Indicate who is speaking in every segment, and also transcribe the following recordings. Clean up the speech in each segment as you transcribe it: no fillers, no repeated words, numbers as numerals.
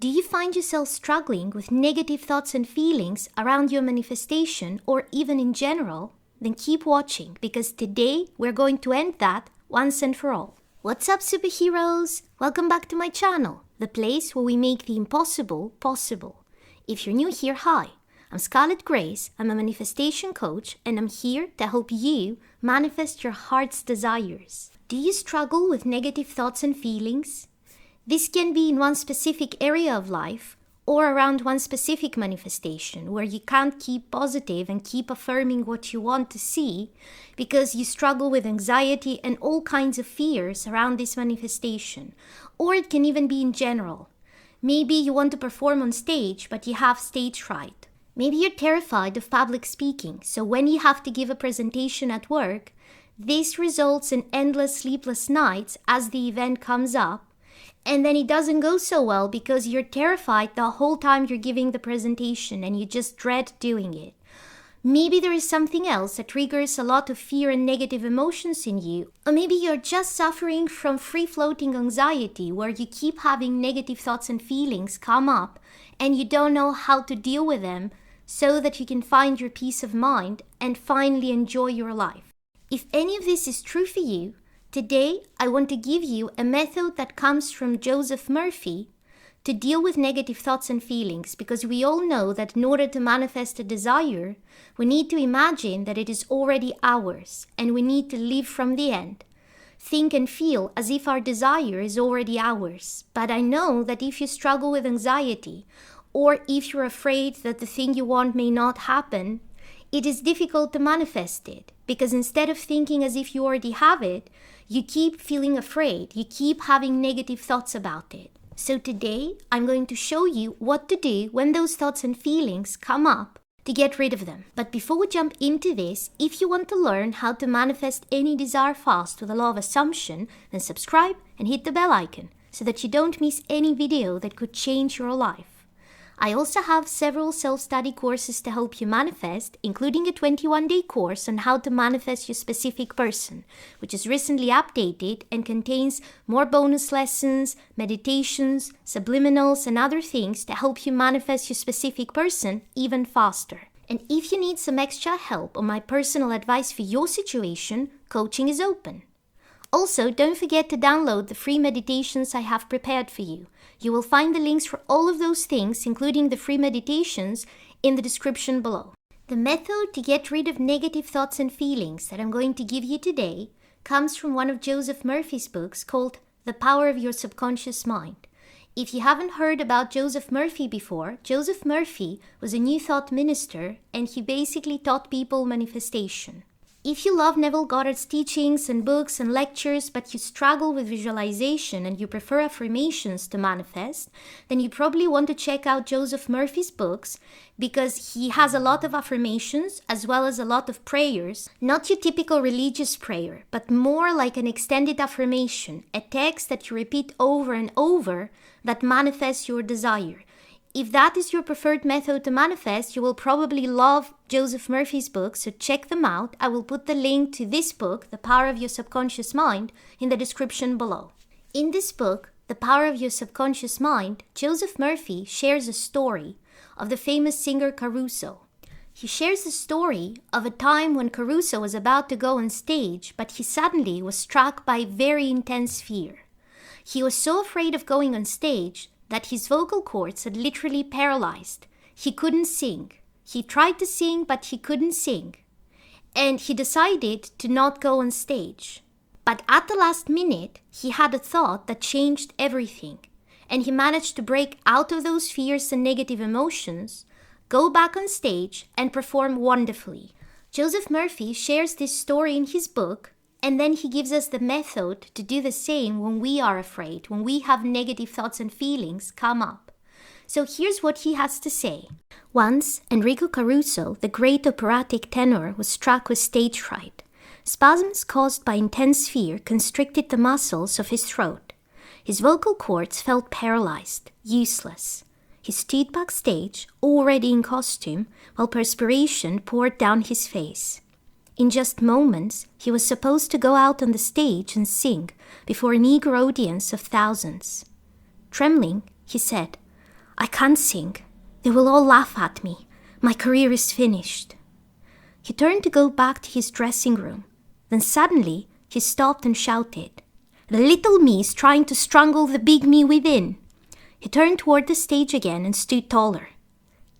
Speaker 1: Do you find yourself struggling with negative thoughts and feelings around your manifestation or even in general? Then keep watching, because today we're going to end that once and for all. What's up, superheroes? Welcome back to my channel, the place where we make the impossible possible. If you're new here, hi. I'm Scarlett Grace, I'm a manifestation coach, and I'm here to help you manifest your heart's desires. Do you struggle with negative thoughts and feelings? This can be in one specific area of life or around one specific manifestation where you can't keep positive and keep affirming what you want to see because you struggle with anxiety and all kinds of fears around this manifestation. Or it can even be in general. Maybe you want to perform on stage, but you have stage fright. Maybe you're terrified of public speaking, so when you have to give a presentation at work, this results in endless sleepless nights as the event comes up, and then it doesn't go so well because you're terrified the whole time you're giving the presentation and you just dread doing it. Maybe there is something else that triggers a lot of fear and negative emotions in you, or maybe you're just suffering from free-floating anxiety where you keep having negative thoughts and feelings come up and you don't know how to deal with them so that you can find your peace of mind and finally enjoy your life. If any of this is true for you, today I want to give you a method that comes from Joseph Murphy to deal with negative thoughts and feelings, because we all know that in order to manifest a desire, we need to imagine that it is already ours and we need to live from the end. Think and feel as if our desire is already ours. But I know that if you struggle with anxiety, or if you're afraid that the thing you want may not happen, it is difficult to manifest it, because instead of thinking as if you already have it, you keep feeling afraid, you keep having negative thoughts about it. So today, I'm going to show you what to do when those thoughts and feelings come up to get rid of them. But before we jump into this, if you want to learn how to manifest any desire fast with the law of assumption, then subscribe and hit the bell icon so that you don't miss any video that could change your life. I also have several self-study courses to help you manifest, including a 21-day course on how to manifest your specific person, which is recently updated and contains more bonus lessons, meditations, subliminals, and other things to help you manifest your specific person even faster. And if you need some extra help or my personal advice for your situation, coaching is open. Also, don't forget to download the free meditations I have prepared for you. You will find the links for all of those things, including the free meditations, in the description below. The method to get rid of negative thoughts and feelings that I'm going to give you today comes from one of Joseph Murphy's books called The Power of Your Subconscious Mind. If you haven't heard about Joseph Murphy before, Joseph Murphy was a New Thought minister and he basically taught people manifestation. If you love Neville Goddard's teachings and books and lectures, but you struggle with visualization and you prefer affirmations to manifest, then you probably want to check out Joseph Murphy's books, because he has a lot of affirmations as well as a lot of prayers, not your typical religious prayer, but more like an extended affirmation, a text that you repeat over and over that manifests your desire. If that is your preferred method to manifest, you will probably love Joseph Murphy's books, so check them out. I will put the link to this book, The Power of Your Subconscious Mind, in the description below. In this book, The Power of Your Subconscious Mind, Joseph Murphy shares a story of the famous singer Caruso. He shares the story of a time when Caruso was about to go on stage, but he suddenly was struck by very intense fear. He was so afraid of going on stage that his vocal cords had literally paralyzed. He couldn't sing. He tried to sing, but he couldn't sing. And he decided to not go on stage. But at the last minute, he had a thought that changed everything. And he managed to break out of those fears and negative emotions, go back on stage, and perform wonderfully. Joseph Murphy shares this story in his book, and then he gives us the method to do the same when we are afraid, when we have negative thoughts and feelings come up. So here's what he has to say. Once, Enrico Caruso, the great operatic tenor, was struck with stage fright. Spasms caused by intense fear constricted the muscles of his throat. His vocal cords felt paralyzed, useless. He stood backstage, already in costume, while perspiration poured down his face. In just moments, he was supposed to go out on the stage and sing before an eager audience of thousands. Trembling, he said, I can't sing. They will all laugh at me. My career is finished. He turned to go back to his dressing room. Then suddenly, he stopped and shouted, "The little me is trying to strangle the big me within." He turned toward the stage again and stood taller.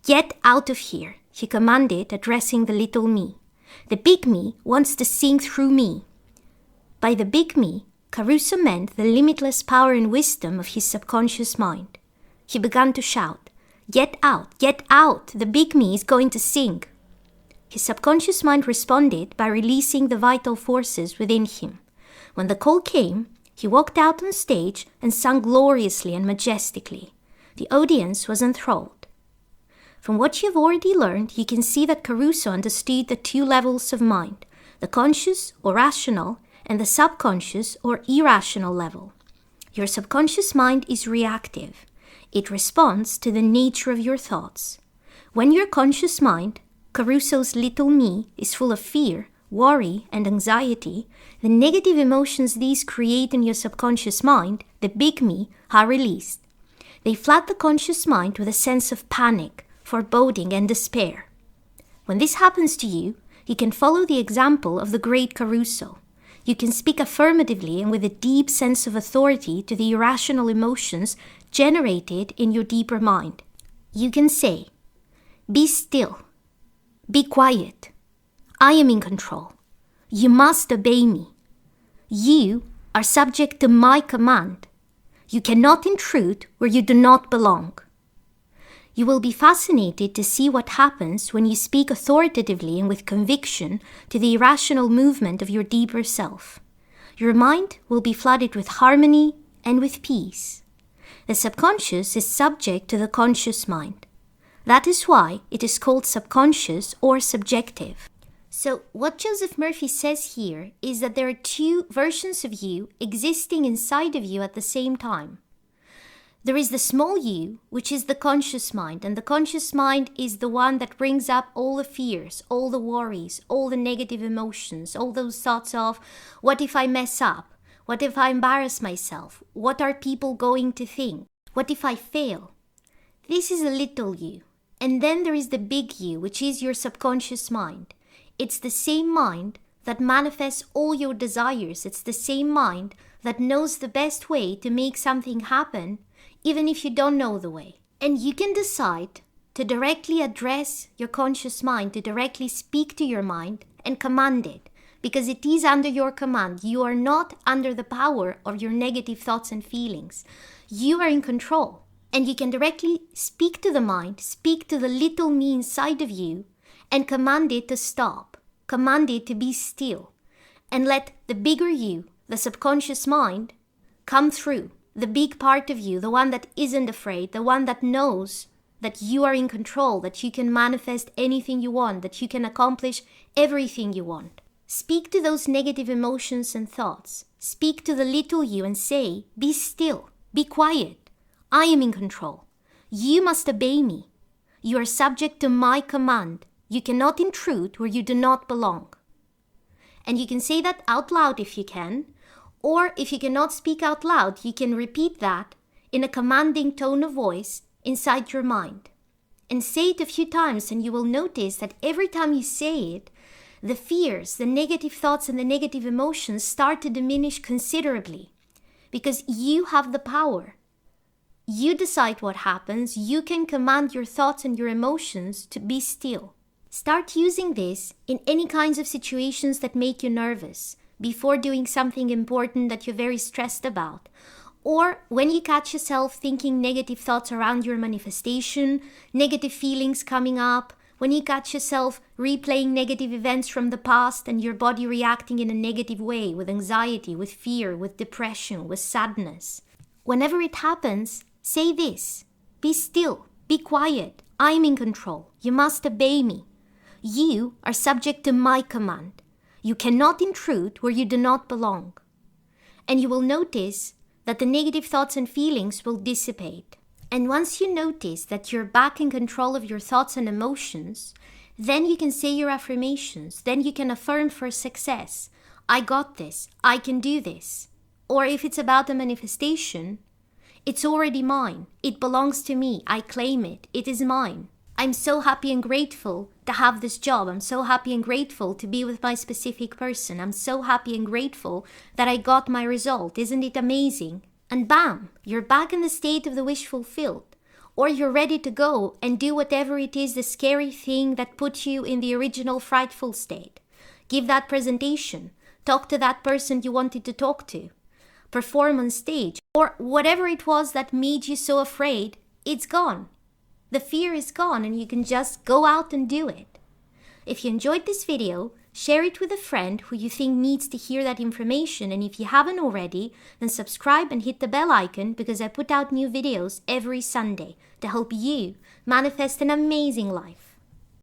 Speaker 1: "Get out of here," he commanded, addressing the little me. "The big me wants to sing through me." By the big me, Caruso meant the limitless power and wisdom of his subconscious mind. He began to shout, get out, the big me is going to sing." His subconscious mind responded by releasing the vital forces within him. When the call came, he walked out on stage and sang gloriously and majestically. The audience was enthralled. From what you've already learned, you can see that Caruso understood the two levels of mind, the conscious or rational and the subconscious or irrational level. Your subconscious mind is reactive. It responds to the nature of your thoughts. When your conscious mind, Caruso's little me, is full of fear, worry, and anxiety, the negative emotions these create in your subconscious mind, the big me, are released. They flood the conscious mind with a sense of panic, foreboding, and despair. When this happens to you, you can follow the example of the great Caruso. You can speak affirmatively and with a deep sense of authority to the irrational emotions generated in your deeper mind. You can say, "Be still. Be quiet. I am in control. You must obey me. You are subject to my command. You cannot intrude where you do not belong." You will be fascinated to see what happens when you speak authoritatively and with conviction to the irrational movement of your deeper self. Your mind will be flooded with harmony and with peace. The subconscious is subject to the conscious mind. That is why it is called subconscious or subjective. So what Joseph Murphy says here is that there are two versions of you existing inside of you at the same time. There is the small you, which is the conscious mind, and the conscious mind is the one that brings up all the fears, all the worries, all the negative emotions, all those thoughts of, what if I mess up? What if I embarrass myself? What are people going to think? What if I fail? This is a little you. And then there is the big you, which is your subconscious mind. It's the same mind that manifests all your desires. It's the same mind that knows the best way to make something happen, even if you don't know the way. And you can decide to directly address your conscious mind, to directly speak to your mind and command it, because it is under your command. You are not under the power of your negative thoughts and feelings. You are in control, and you can directly speak to the mind, speak to the little me inside of you, and command it to stop, command it to be still, and let the bigger you, the subconscious mind, come through. The big part of you, the one that isn't afraid, the one that knows that you are in control, that you can manifest anything you want, that you can accomplish everything you want. Speak to those negative emotions and thoughts. Speak to the little you and say, "Be still, be quiet. I am in control. You must obey me. You are subject to my command. You cannot intrude where you do not belong." And you can say that out loud if you can. Or if you cannot speak out loud, you can repeat that in a commanding tone of voice inside your mind. And say it a few times, and you will notice that every time you say it, the fears, the negative thoughts, and the negative emotions start to diminish considerably. Because you have the power. You decide what happens. You can command your thoughts and your emotions to be still. Start using this in any kinds of situations that make you nervous, before doing something important that you're very stressed about, or when you catch yourself thinking negative thoughts around your manifestation, negative feelings coming up, when you catch yourself replaying negative events from the past and your body reacting in a negative way, with anxiety, with fear, with depression, with sadness. Whenever it happens, say this: "Be still, be quiet, I'm in control, you must obey me. You are subject to my command. You cannot intrude where you do not belong." And you will notice that the negative thoughts and feelings will dissipate. And once you notice that you're back in control of your thoughts and emotions, then you can say your affirmations. Then you can affirm for success. "I got this. I can do this." Or if it's about a manifestation, It's already mine. It belongs to me. I claim it. It is mine. I'm so happy and grateful to have this job. I'm so happy and grateful to be with my specific person. I'm so happy and grateful that I got my result. Isn't it amazing? And bam, you're back in the state of the wish fulfilled. Or you're ready to go and do whatever it is, the scary thing that put you in the original frightful state. Give that presentation. Talk to that person you wanted to talk to. Perform on stage. Or whatever it was that made you so afraid, it's gone. The fear is gone and you can just go out and do it. If you enjoyed this video, share it with a friend who you think needs to hear that information, and if you haven't already, then subscribe and hit the bell icon because I put out new videos every Sunday to help you manifest an amazing life.